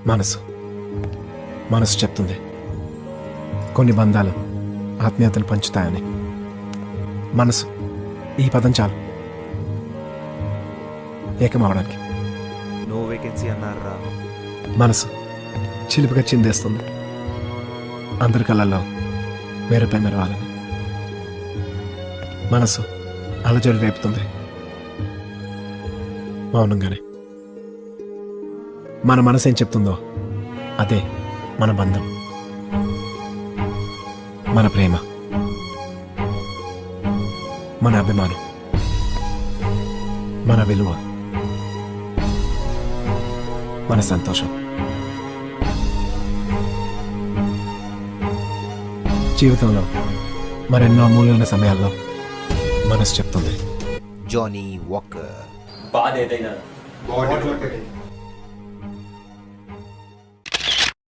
మనసు మనసు చెప్తుంది కొన్ని బంధాలు ఆత్మీయతను పంచుతాయని. మనసు ఈ పదం చాలు ఏకమవడానికి. నో వేకెన్సీ అన్నారా? మనసు చిలుపుగా చిందేస్తుంది అందరి కళ్ళల్లో వేరేపై మెరవాలని. మనసు అలజడి రేపుతుంది మౌనంగానే. మన మనసు ఏం చెప్తుందో అదే మన బంధం, మన ప్రేమ, మన అభిమానం, మన విలువ, మన సంతోషం. జీవితంలో మరెన్నో అమూల్యమైన సమయాల్లో మనసు చెప్తుంది. Johnnie Walker. బాధ ఏదైనా